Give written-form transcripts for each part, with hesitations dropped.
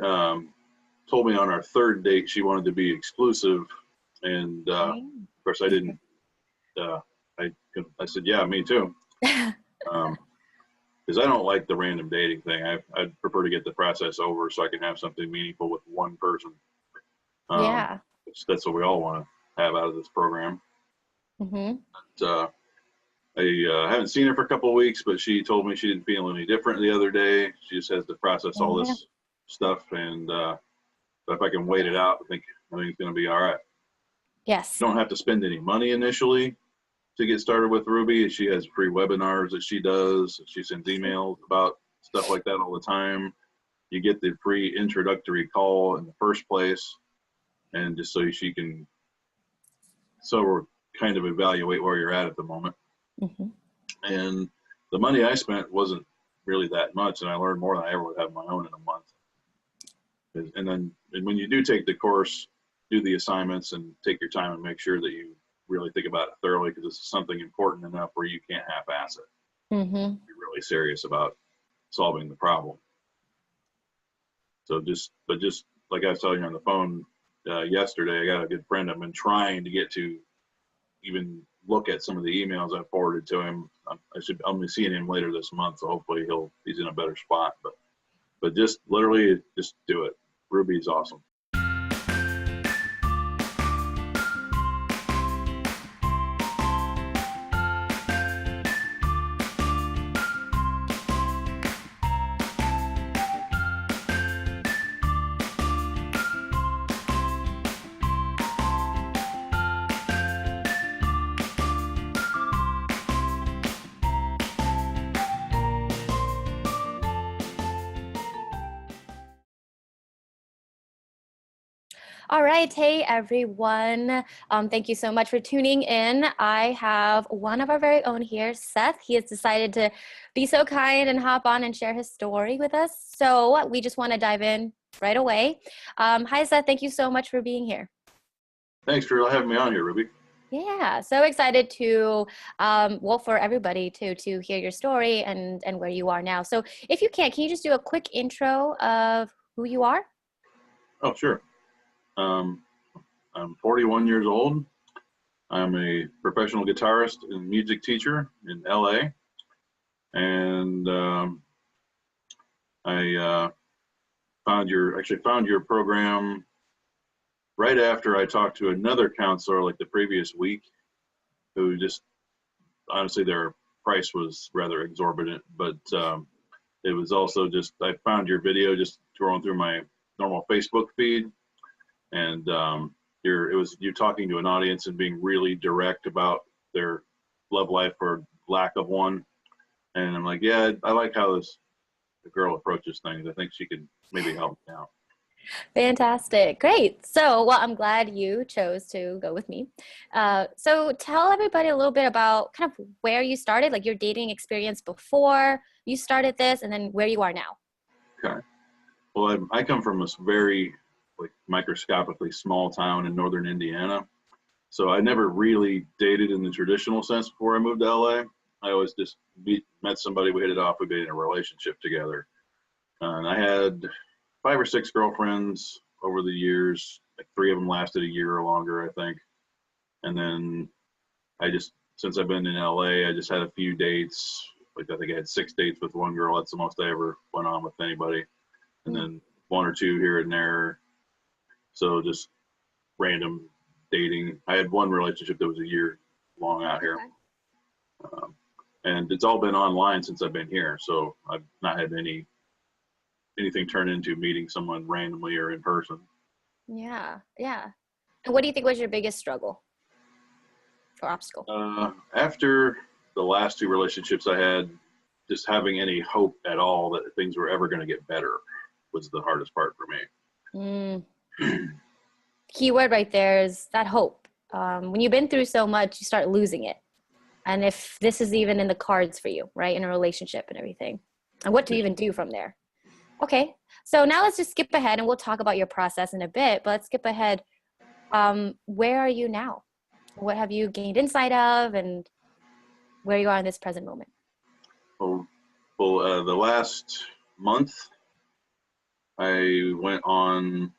told me on our third date she wanted to be exclusive, and of course I didn't. I said, yeah, me too. Because I don't like the random dating thing. I'd prefer to get the process over so I can have something meaningful with one person. Yeah. That's what we all want to have out of this program. But, I haven't seen her for a couple of weeks, but she told me she didn't feel any different the other day. She just has to process all this stuff, and if I can wait it out, I think it's going to be all right. Yes. You don't have to spend any money initially to get started with Ruby. She has free webinars that she does. She sends emails about stuff like that all the time. You get the free introductory call in the first place, and just so she can kind of evaluate where you're at the moment. And the money I spent wasn't really that much, and I learned more than I ever would have on my own in a month. And then when you do take the course, do the assignments and take your time and make sure that you really think about it thoroughly, because this is something important enough where you can't half-ass it. Be really serious about solving the problem. So just like I was telling you on the phone yesterday, I got a good friend I've been trying to get to even look at some of the emails I forwarded to him. I'll be seeing him later this month, so hopefully he's in a better spot. But just literally just do it. Ruby's awesome. All right. Hey, everyone. Thank you so much for tuning in. I have one of our very own here, Seth. He has decided to be so kind and hop on and share his story with us. So we just want to dive in right away. Hi, Seth. Thank you so much for being here. Thanks for having me on here, Ruby. Yeah, so excited to, for everybody to hear your story and where you are now. So if you can you just do a quick intro of who you are? Oh, sure. I'm 41 years old. I'm a professional guitarist and music teacher in LA. And I found your program right after I talked to another counselor like the previous week, who just, honestly, their price was rather exorbitant, but it was also just, I found your video just scrolling through my normal Facebook feed, and you're talking to an audience and being really direct about their love life or lack of one. And I'm like, yeah, I like how the girl approaches things. I think she could maybe help me out. Fantastic. Great. So, well, I'm glad you chose to go with me. So tell everybody a little bit about kind of where you started, like your dating experience before you started this, and then where you are now. Okay. Well, I come from this very microscopically small town in northern Indiana. So I never really dated in the traditional sense before I moved to LA. I always just met somebody, we hit it off, we'd be in a relationship together. And I had 5 or 6 girlfriends over the years. Like 3 of them lasted a year or longer, I think. And then since I've been in LA, I just had a few dates. I think I had 6 dates with one girl. That's the most I ever went on with anybody. And then 1 or 2 here and there. So just random dating. I had one relationship that was a year long out here. Okay. And it's all been online since I've been here. So I've not had anything turn into meeting someone randomly or in person. Yeah. And what do you think was your biggest struggle or obstacle? After the last 2 relationships I had, just having any hope at all that things were ever going to get better was the hardest part for me. Key word right there is that hope. When you've been through so much, you start losing it. And if this is even in the cards for you, right, in a relationship and everything, and what to even do from there. Okay, so now let's just skip ahead, and we'll talk about your process in a bit, but let's skip ahead. Where are you now? What have you gained insight of, and where you are in this present moment? Well, the last month, I went on,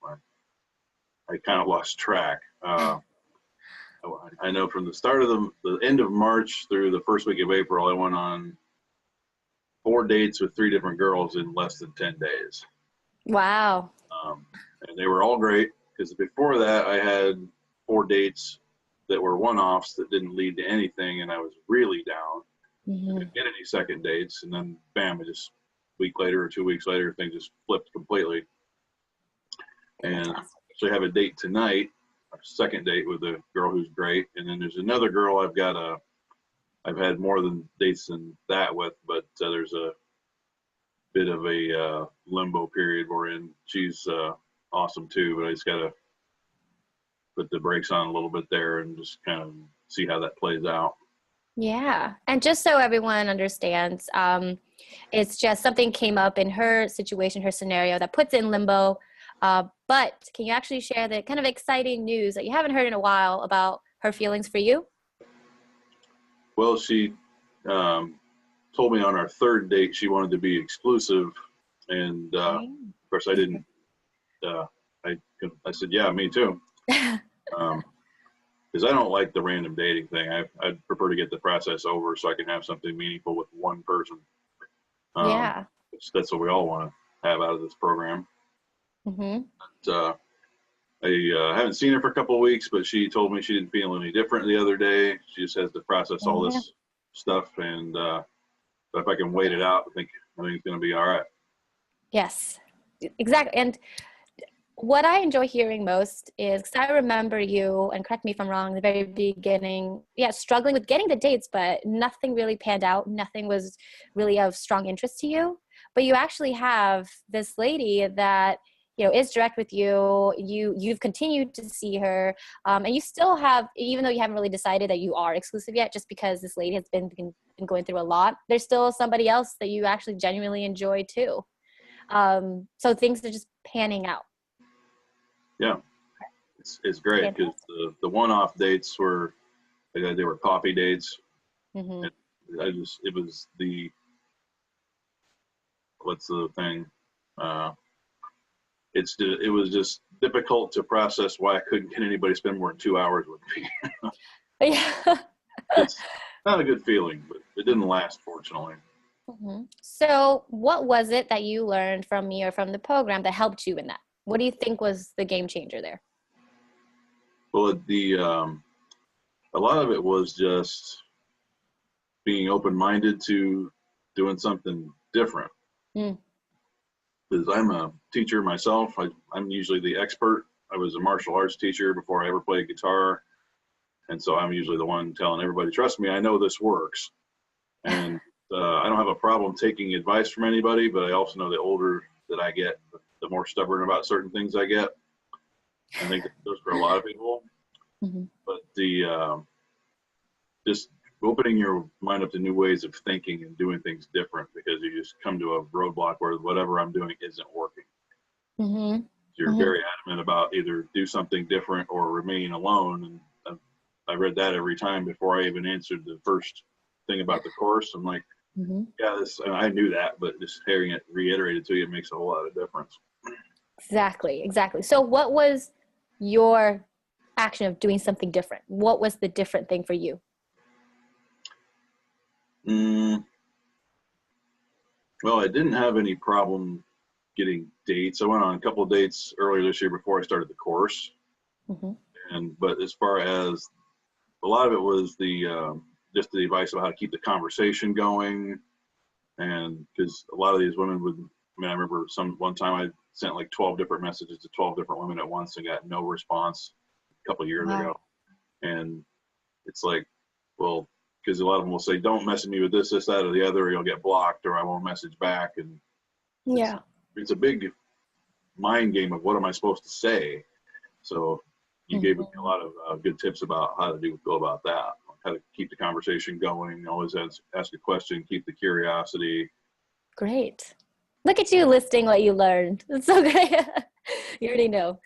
I kind of lost track. I know from the start of the end of March through the first week of April, I went on 4 dates with 3 different girls in less than 10 days. Wow. And they were all great because before that I had 4 dates that were one-offs that didn't lead to anything, and I was really down. I didn't get any second dates, and then bam, it just a week later or 2 weeks later, things just flipped completely. And so I have a date tonight, a second date with a girl who's great, and then there's another girl I've had more than dates than that with, but there's a bit of a limbo period we're in. She's awesome too, but I just gotta put the brakes on a little bit there and just kind of see how that plays out. Yeah. And just so everyone understands, it's just something came up in her situation, her scenario that puts it in limbo. But can you actually share the kind of exciting news that you haven't heard in a while about her feelings for you? Well, she told me on our 3rd date she wanted to be exclusive, and of course I didn't. I said, yeah, me too. Because I don't like the random dating thing. I'd prefer to get the process over so I can have something meaningful with one person. Yeah. That's what we all want to have out of this program. But, I haven't seen her for a couple of weeks, but she told me she didn't feel any different the other day. She just has to process all this stuff, and if I can wait it out, I think it's going to be all right. Yes, exactly. And what I enjoy hearing most is, because I remember you, and correct me if I'm wrong, in the very beginning, struggling with getting the dates, but nothing really panned out. Nothing was really of strong interest to you. But you actually have this lady that, is direct with you. You've continued to see her, and you still have, even though you haven't really decided that you are exclusive yet, just because this lady has been going through a lot, there's still somebody else that you actually genuinely enjoy too. So things are just panning out. Yeah, it's great because the one-off dates were, they were coffee dates. And it was what's the thing? It was just difficult to process why I couldn't get anybody to spend more than 2 hours with me. Yeah. It's not a good feeling, but it didn't last, fortunately. So what was it that you learned from me or from the program that helped you in that? What do you think was the game changer there? Well, a lot of it was just being open-minded to doing something different. Because I'm a teacher myself. I'm usually the expert. I was a martial arts teacher before I ever played guitar. And so I'm usually the one telling everybody, trust me, I know this works. And I don't have a problem taking advice from anybody, but I also know the older that I get, the more stubborn about certain things I get. I think that goes for a lot of people. But just opening your mind up to new ways of thinking and doing things different, because you just come to a roadblock where whatever I'm doing isn't working. You're very adamant about either do something different or remain alone. And I read that every time before I even answered the first thing about the course. I'm like, yeah, I knew that, but just hearing it reiterated to you, it makes a whole lot of difference. Exactly. So what was your action of doing something different? What was the different thing for you? Well, I didn't have any problem getting dates. I went on a couple of dates earlier this year before I started the course. But as far as a lot of it was just the advice about how to keep the conversation going. And because a lot of these women I remember one time I sent like 12 different messages to 12 different women at once and got no response a couple of years ago. And it's like, well, because a lot of them will say, don't message me with this, that, or the other, or you'll get blocked, or I won't message back. And it's a big mind game of what am I supposed to say. So you gave me a lot of good tips about how to go about that, how to keep the conversation going, always ask a question, keep the curiosity. Great. Look at you listing what you learned. It's so great. You already know.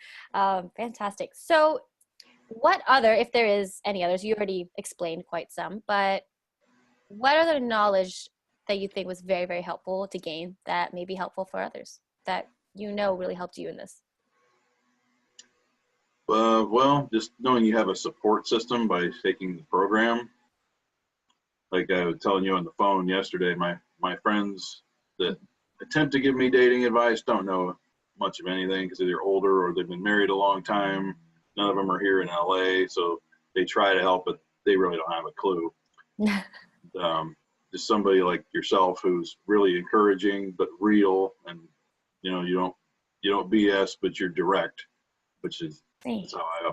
Fantastic. So what other, if there is any others, you already explained quite some, but what other knowledge that you think was very, very helpful to gain that may be helpful for others? that you know really helped you in this? Well, just knowing you have a support system by taking the program. Like I was telling you on the phone yesterday, my friends that attempt to give me dating advice don't know much of anything because they're older or they've been married a long time. None of them are here in LA, so they try to help, but they really don't have a clue. Just somebody like yourself who's really encouraging but real, and you don't BS, but you're direct, which is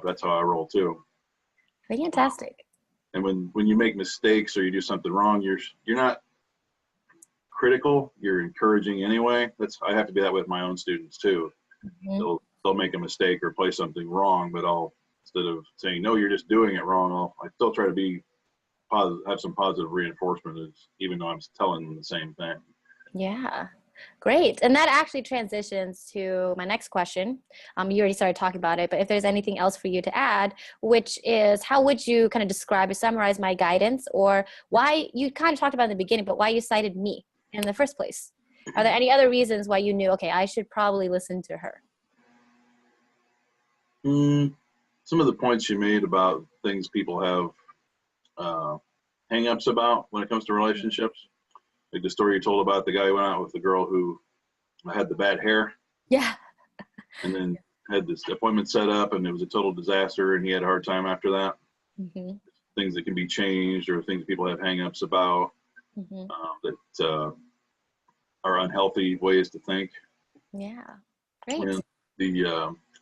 that's how I roll too. Fantastic. And when you make mistakes or you do something wrong, you're not critical, you're encouraging anyway. I have to be that with my own students too. Mm-hmm. They'll make a mistake or play something wrong, but instead of saying no, you're just doing it wrong, I still try to be positive, have some positive reinforcement, even though I'm telling them the same thing. Yeah. Great. And that actually transitions to my next question. You already started talking about it, but if there's anything else for you to add, which is how would you kind of describe or summarize my guidance, or why you kind of talked about in the beginning, but why you cited me in the first place? Are there any other reasons why you knew, okay, I should probably listen to her? Some of the points you made about things people have hang-ups about when it comes to relationships. Like the story you told about the guy who went out with the girl who had the bad hair. Yeah. And then had this appointment set up and it was a total disaster and he had a hard time after that. Mm-hmm. Things that can be changed or things people have hang-ups about that are unhealthy ways to think. Yeah. Great. And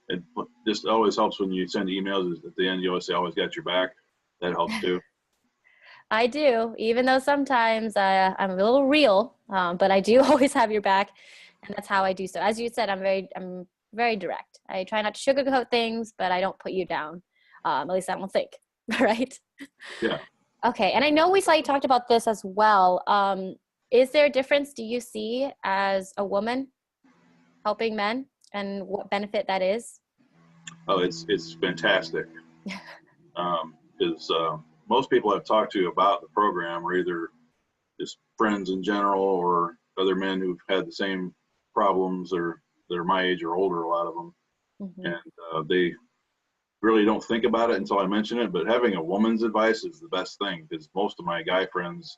it just always helps when you send emails is at the end you always say, always got your back. That helps too. I do, even though sometimes I'm a little real, but I do always have your back, and that's how I do so. As you said, I'm very direct. I try not to sugarcoat things, but I don't put you down. At least I don't think, right? Yeah. Okay, and I know we slightly talked about this as well. Is there a difference, do you see, as a woman helping men, and what benefit that is? Oh, it's fantastic. Because most people I've talked to about the program are either just friends in general or other men who've had the same problems or they're my age or older, a lot of them. Mm-hmm. And they really don't think about it until I mention it, but having a woman's advice is the best thing because most of my guy friends,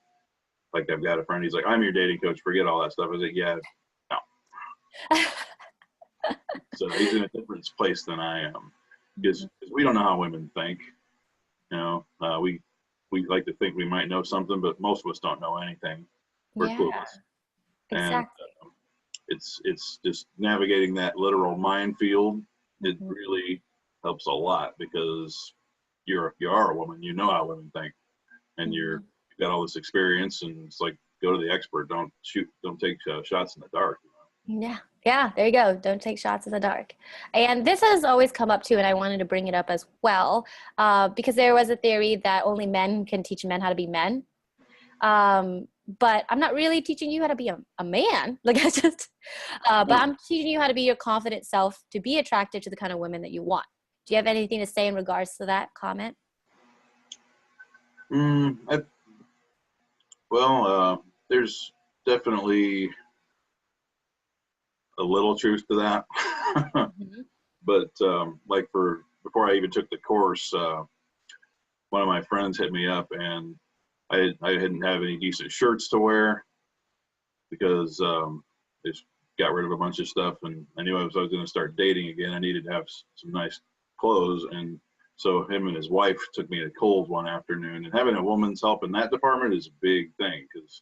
like I've got a friend, he's like, I'm your dating coach, forget all that stuff. I was like, yeah, no. So he's in a different place than I am because we don't know how women think. We like to think we might know something, but most of us don't know anything. We're clueless. Exactly. And it's just navigating that literal minefield. It really helps a lot because you are a woman. You know how women think, and you've got all this experience. And it's like go to the expert. Don't take shots in the dark. Yeah, there you go. Don't take shots in the dark. And this has always come up too, and I wanted to bring it up as well, because there was a theory that only men can teach men how to be men. But I'm not really teaching you how to be a man. Like but I'm teaching you how to be your confident self, to be attracted to the kind of women that you want. Do you have anything to say in regards to that comment? There's definitely a little truth to that. But before I even took the course, one of my friends hit me up and I didn't have any decent shirts to wear because they got rid of a bunch of stuff and I knew I was going to start dating again. I needed to have some nice clothes, and so him and his wife took me to Kohl's one afternoon, and having a woman's help in that department is a big thing because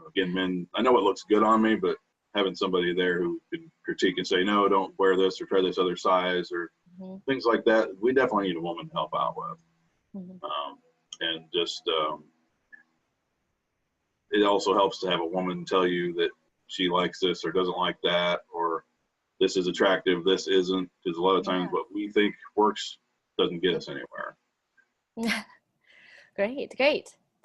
again, men, I know what looks good on me, but having somebody there who can critique and say, no, don't wear this or try this other size or things like that, we definitely need a woman to help out with. And just it also helps to have a woman tell you that she likes this or doesn't like that, or this is attractive, this isn't, because a lot of times what we think works doesn't get us anywhere. Great.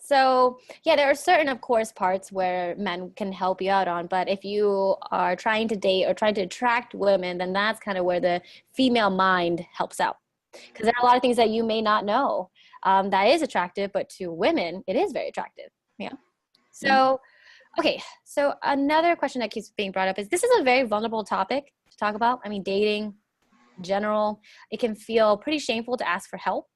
So there are certain, of course, parts where men can help you out on, but if you are trying to date or trying to attract women, then that's kind of where the female mind helps out. Because there are a lot of things that you may not know that is attractive, but to women, it is very attractive. Yeah. So Okay, so another question that keeps being brought up is this is a very vulnerable topic to talk about. I mean, dating in general, it can feel pretty shameful to ask for help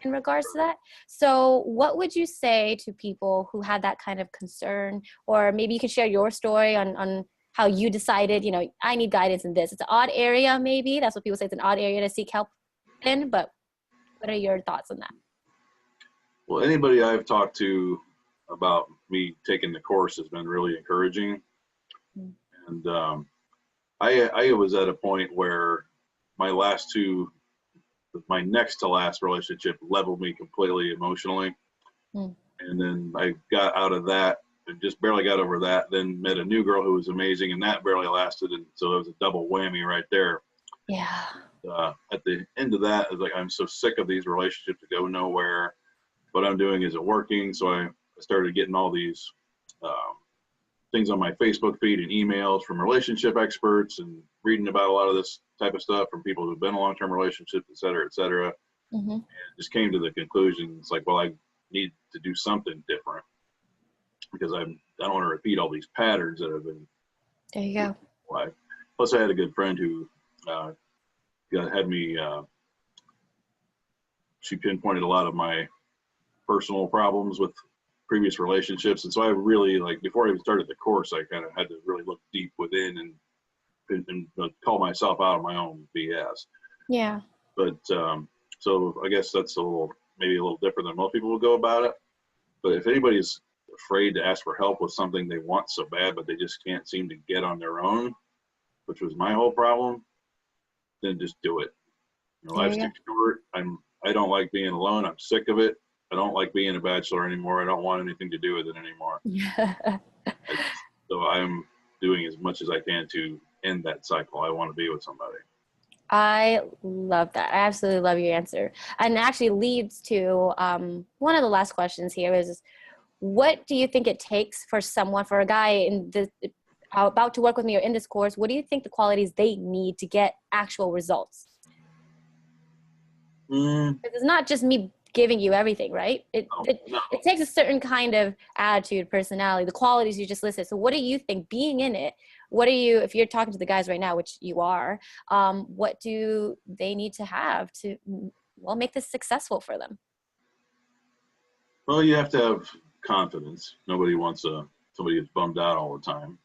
in regards to that. So what would you say to people who had that kind of concern, or maybe you can share your story on how you decided, I need guidance in this. It's an odd area, maybe. That's what people say. It's an odd area to seek help in, but what are your thoughts on that? Well, anybody I've talked to about me taking the course has been really encouraging. And I was at a point where my next to last relationship leveled me completely emotionally. And then I got out of that and just barely got over that, then met a new girl who was amazing, and that barely lasted. And so it was a double whammy right there. Yeah. At the end of that, I was like, I'm so sick of these relationships that go nowhere. What I'm doing isn't working. So I started getting all these things on my Facebook feed and emails from relationship experts and reading about a lot of this type of stuff from people who've been in long-term relationships, et cetera, et cetera. And just came to the conclusion, it's like, well, I need to do something different because I don't want to repeat all these patterns that have been. There you go. Life. Plus, I had a good friend who had me. She pinpointed a lot of my personal problems with previous relationships, and so I really, like, before I even started the course, I kind of had to really look deep within and call myself out of my own BS. Yeah. But so I guess that's maybe a little different than most people will go about it. But if anybody's afraid to ask for help with something they want so bad, but they just can't seem to get on their own, which was my whole problem, then just do it. Life's too short. I don't like being alone. I'm sick of it. I don't like being a bachelor anymore. I don't want anything to do with it anymore. So I'm doing as much as I can to end that cycle. I want to be with somebody. I love that. I absolutely love your answer. And actually leads to one of the last questions here is, what do you think it takes for a guy about to work with me or in this course? What do you think the qualities they need to get actual results? Because it's not just me giving you everything, right? It takes a certain kind of attitude, personality, the qualities you just listed. So what do you think, being in it, if you're talking to the guys right now, which you are, what do they need to have to, make this successful for them? Well, you have to have confidence. Nobody wants somebody who's bummed out all the time.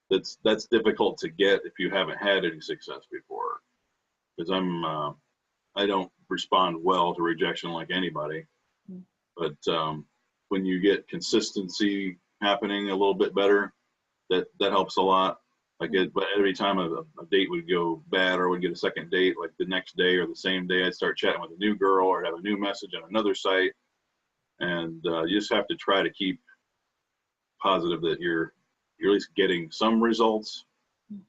That's difficult to get if you haven't had any success before. Because I don't respond well to rejection like anybody. But when you get consistency happening a little bit better, that helps a lot. Like every time a date would go bad or would get a second date, like the next day or the same day, I'd start chatting with a new girl or have a new message on another site. And you just have to try to keep positive that you're at least getting some results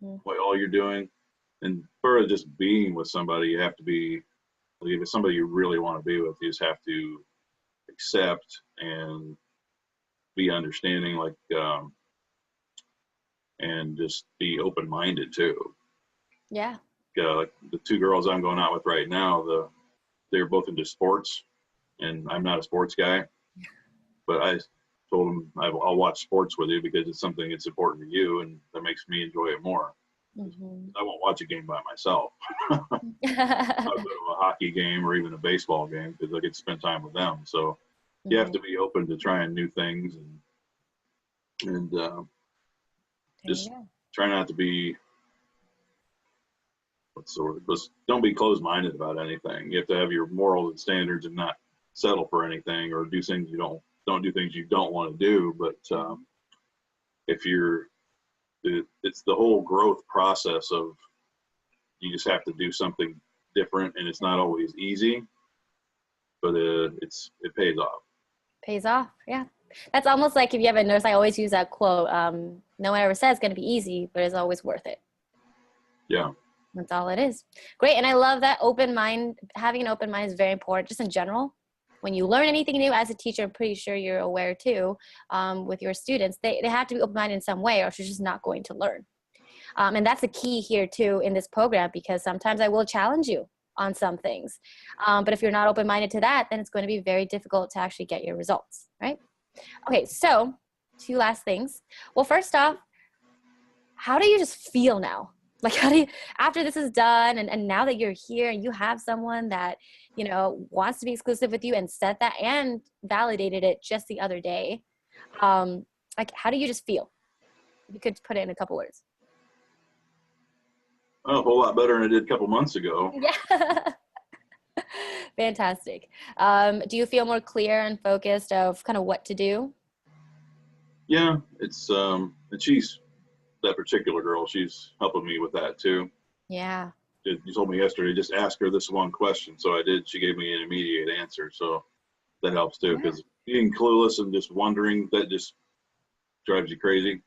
by all you're doing. And for just being with somebody, you have to be, like, if it's somebody you really want to be with, you just have to accept and be understanding, and just be open-minded too. Yeah. Like the two girls I'm going out with right now, they're both into sports, and I'm not a sports guy, but I told them I'll watch sports with you because it's something that's important to you, and that makes me enjoy it more. I won't watch a game by myself. I'll go to a hockey game or even a baseball game because I get to spend time with them. So you have to be open to trying new things and just try not to be, don't be closed-minded about anything. You have to have your morals and standards and not settle for anything or do things don't do things you don't want to do. But it's the whole growth process of, you just have to do something different, and it's not always easy, but it pays off. Pays off, yeah. That's almost like, if you ever notice, I always use that quote, no one ever says it's going to be easy, but it's always worth it. Yeah. That's all it is. Great. And I love that open mind. Having an open mind is very important, just in general. When you learn anything new as a teacher, I'm pretty sure you're aware too, with your students, they have to be open-minded in some way, or you're just not going to learn. And that's the key here too in this program, because sometimes I will challenge you on some things. But if you're not open-minded to that, then it's going to be very difficult to actually get your results, right? Okay, so two last things. Well, first off, how do you just feel now? Like, how do you, after this is done, and now that you're here and you have someone that, you know, wants to be exclusive with you and said that and validated it just the other day, like, how do you just feel? You could put it in a couple words. Oh, a whole lot better than I did a couple months ago. Yeah. Fantastic. Do you feel more clear and focused of kind of what to do? Yeah, it's and she's that particular girl. She's helping me with that too. Yeah. You told me yesterday, just ask her this one question. So I did. She gave me an immediate answer. So that helps too, because being clueless and just wondering, that just drives you crazy.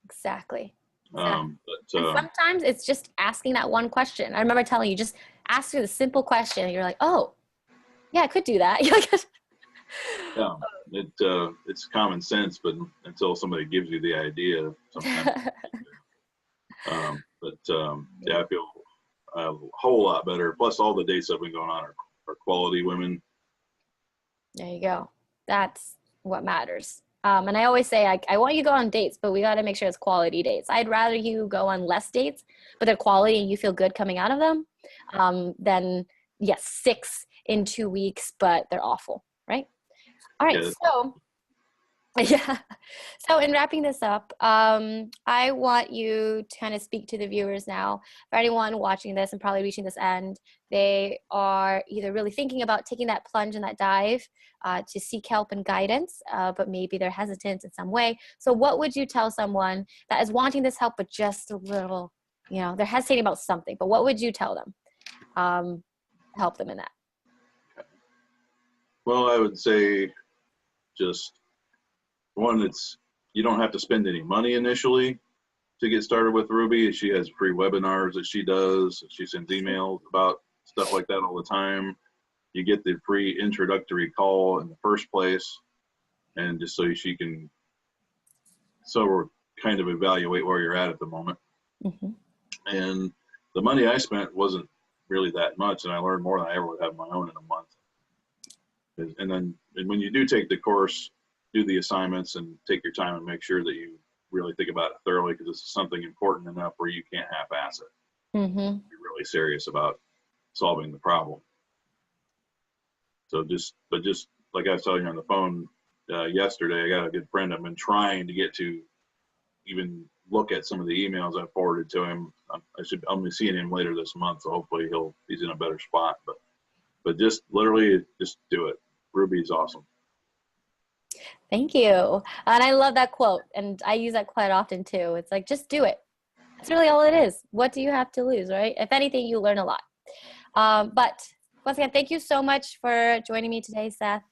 Exactly. But And sometimes it's just asking that one question. I remember telling you, just ask her the simple question. And you're like, oh, yeah, I could do that. yeah, it's common sense, but until somebody gives you the idea, sometimes. Yeah, I feel a whole lot better. Plus, all the dates that have been going on are quality women. There you go. That's what matters. And I always say, I want you to go on dates, but we got to make sure it's quality dates. I'd rather you go on less dates, but they're quality and you feel good coming out of them, than, yes, 6 in 2 weeks, but they're awful, right? All right, Yeah. so yeah. So in wrapping this up, I want you to kind of speak to the viewers now. For anyone watching this and probably reaching this end, they are either really thinking about taking that plunge and that dive to seek help and guidance, but maybe they're hesitant in some way. So what would you tell someone that is wanting this help, but just a little, you know, they're hesitating about something, but what would you tell them to help them in that? Well, I would say just one, you don't have to spend any money initially to get started with Ruby. She has free webinars that she does. She sends emails about stuff like that all the time. You get the free introductory call in the first place, and just so she can kind of evaluate where you're at the moment. Mm-hmm. And the money I spent wasn't really that much, and I learned more than I ever would have on my own in a month. And when you do take the course, do the assignments and take your time and make sure that you really think about it thoroughly, because this is something important enough where you can't half-ass it. Mm-hmm. Be really serious about solving the problem. So just like I was telling you on the phone yesterday, I got a good friend I've been trying to get to even look at some of the emails I forwarded to him. I'm seeing him later this month, so hopefully he's in a better spot. But just literally just do it. Ruby's awesome. Thank you. And I love that quote. And I use that quite often too. It's like, just do it. That's really all it is. What do you have to lose, right? If anything, you learn a lot. But once again, thank you so much for joining me today, Seth.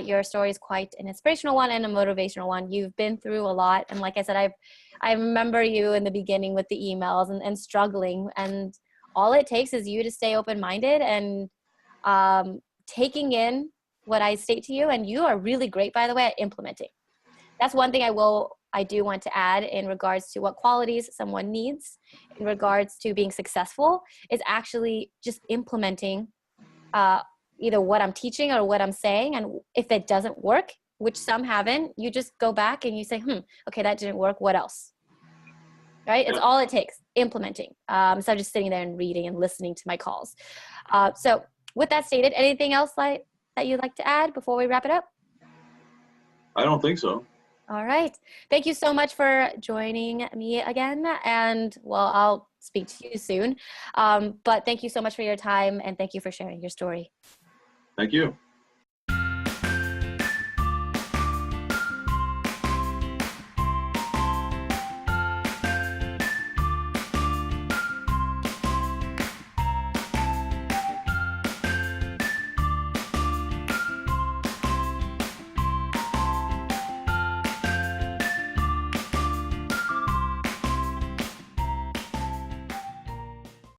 Your story is quite an inspirational one and a motivational one. You've been through a lot. And like I said, I remember you in the beginning with the emails and struggling. And all it takes is you to stay open-minded and taking in what I state to you. And you are really great, by the way, at implementing. That's one thing I do want to add in regards to what qualities someone needs in regards to being successful is actually just implementing either what I'm teaching or what I'm saying. And if it doesn't work, which some haven't, you just go back and you say, okay, that didn't work. What else? Right? It's all it takes, implementing. So just sitting there and reading and listening to my calls. So with that stated, anything else that you'd like to add before we wrap it up? I don't think so. All right. Thank you so much for joining me again. And well, I'll speak to you soon. But thank you so much for your time and thank you for sharing your story. Thank you.